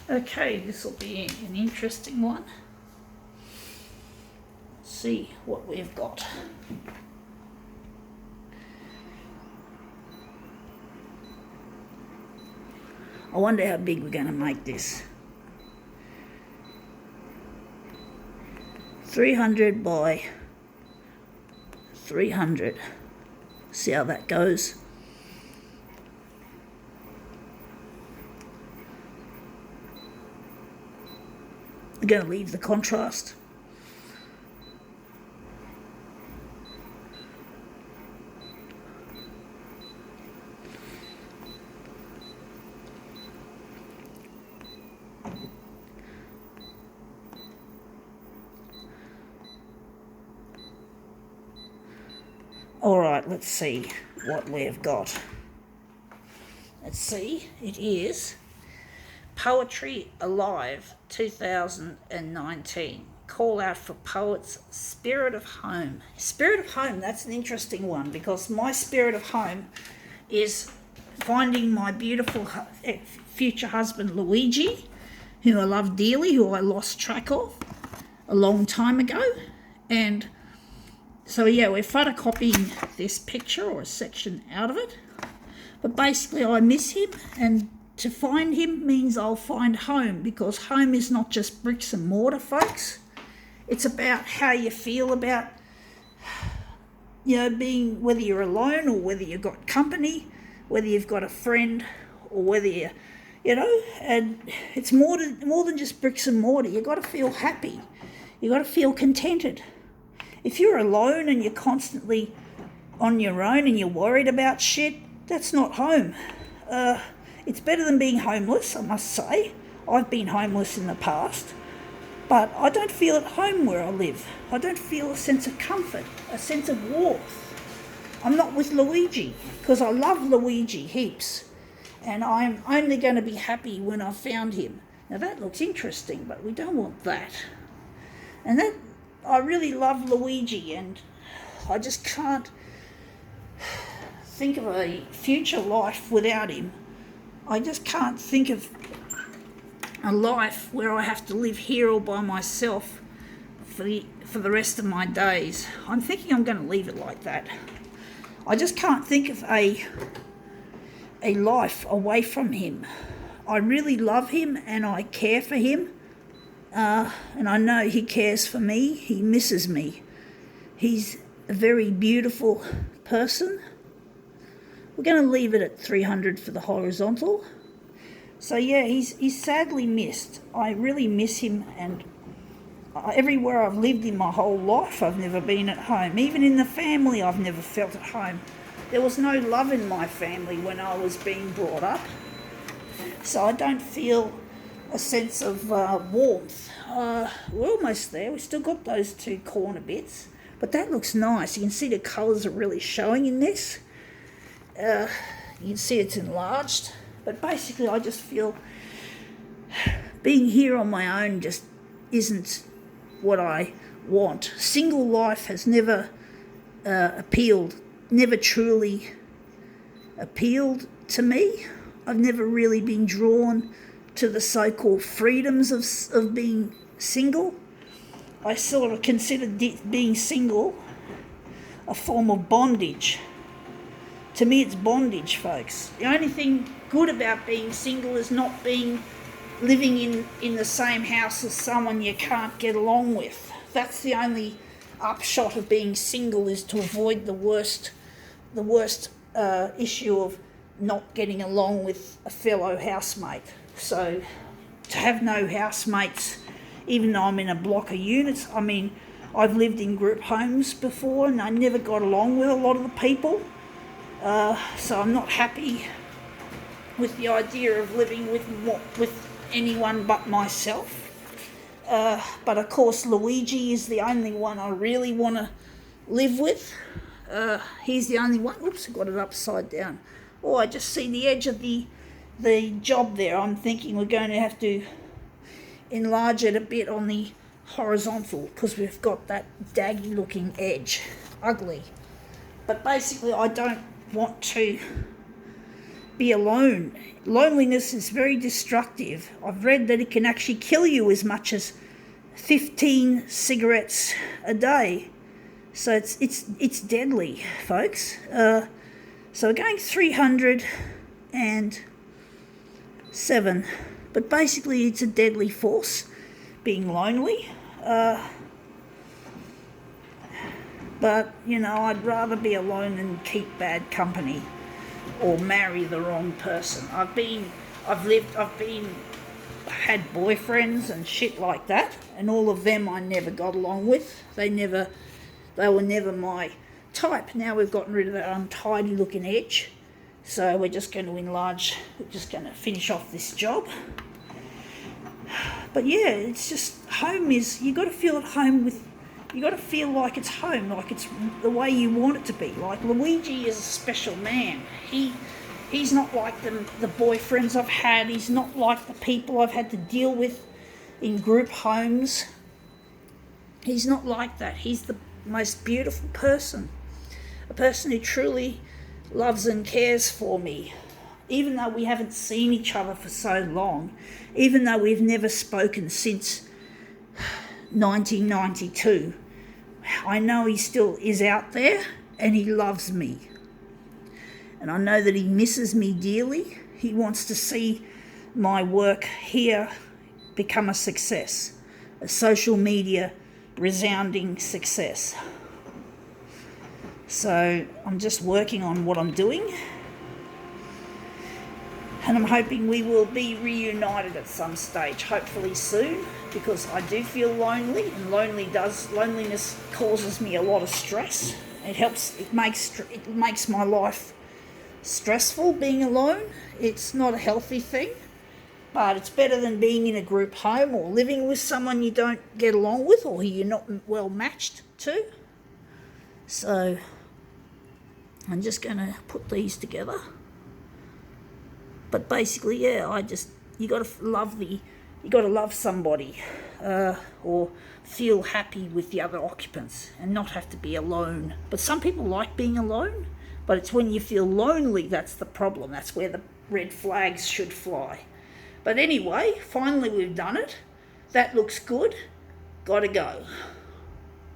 Okay, this will be an interesting one. Let's see what we've got. I wonder how big we're going to make this. 300 by 300. See how that goes. I'm going to leave the contrast. All right, let's see what we've got. Let's see, it is Poetry Alive 2019. Call out for poets, Spirit of Home. Spirit of Home, that's an interesting one because my spirit of home is finding my beautiful future husband Luigi, who I love dearly, who I lost track of a long time ago. And so yeah, we're photocopying this picture or a section out of it. But basically I miss him, and to find him means I'll find home, because home is not just bricks and mortar, folks. It's about how you feel about, being, whether you're alone or whether you've got company, whether you've got a friend or whether and it's more than just bricks and mortar. You've got to feel happy. You've got to feel contented. If you're alone and you're constantly on your own and you're worried about shit, that's not home. It's better than being homeless, I must say. I've been homeless in the past, but I don't feel at home where I live. I don't feel a sense of comfort, a sense of warmth. I'm not with Luigi, because I love Luigi heaps, and I'm only going to be happy when I've found him. Now that looks interesting, but we don't want that. And that, I really love Luigi, and I just can't think of a future life without him. I just can't think of a life where I have to live here all by myself for the rest of my days. I'm thinking I'm going to leave it like that. I just can't think of a life away from him. I really love him and I care for him. And I know he cares for me. He misses me. He's a very beautiful person. We're going to leave it at 300 for the horizontal. So yeah, he's sadly missed. I really miss him, and everywhere I've lived in my whole life, I've never been at home. Even in the family, I've never felt at home. There was no love in my family when I was being brought up. So I don't feel a sense of warmth. We're almost there. We've still got those two corner bits, but that looks nice. You can see the colours are really showing in this. You can see it's enlarged, but basically I just feel being here on my own just isn't what I want. Single life has never never truly appealed to me. I've never really been drawn to the so-called freedoms of being single. I sort of consider being single a form of bondage. To me, it's bondage, folks. The only thing good about being single is not living in the same house as someone you can't get along with. That's the only upshot of being single, is to avoid the worst issue of not getting along with a fellow housemate. So to have no housemates, even though I'm in a block of units, I mean, I've lived in group homes before and I never got along with a lot of the people. So I'm not happy with the idea of living with anyone but myself. But of course Luigi is the only one I really want to live with. He's the only one. Oops, I got it upside down. Oh, I just see the edge of the job there. I'm thinking we're going to have to enlarge it a bit on the horizontal because we've got that daggy looking edge. Ugly. But basically I don't want to be alone. Loneliness is very destructive. I've read that it can actually kill you as much as 15 cigarettes a day. So it's deadly, folks. So we're going 307, but basically it's a deadly force, being lonely. But, I'd rather be alone than keep bad company or marry the wrong person. I've had boyfriends and shit like that, and all of them I never got along with. They were never my type. Now we've gotten rid of that untidy looking edge, so we're just going to finish off this job. But yeah, it's just, home is, you got to feel at home with, you got to feel like it's home, like it's the way you want it to be. Like Luigi is a special man. He's not like the boyfriends I've had. He's not like the people I've had to deal with in group homes. He's not like that. He's the most beautiful person. A person who truly loves and cares for me. Even though we haven't seen each other for so long, even though we've never spoken since 1992, I know he still is out there and he loves me. And I know that he misses me dearly. He wants to see my work here become a success, a social media resounding success. So I'm just working on what I'm doing, and I'm hoping we will be reunited at some stage, hopefully soon, because I do feel lonely, and loneliness causes me a lot of stress. It makes my life stressful being alone. It's not a healthy thing, but it's better than being in a group home or living with someone you don't get along with or who you're not well matched to. So I'm just going to put these together. But basically, yeah, you got to love somebody, or feel happy with the other occupants and not have to be alone. But some people like being alone, but it's when you feel lonely that's the problem. That's where the red flags should fly. But anyway, finally we've done it. That looks good. Gotta go.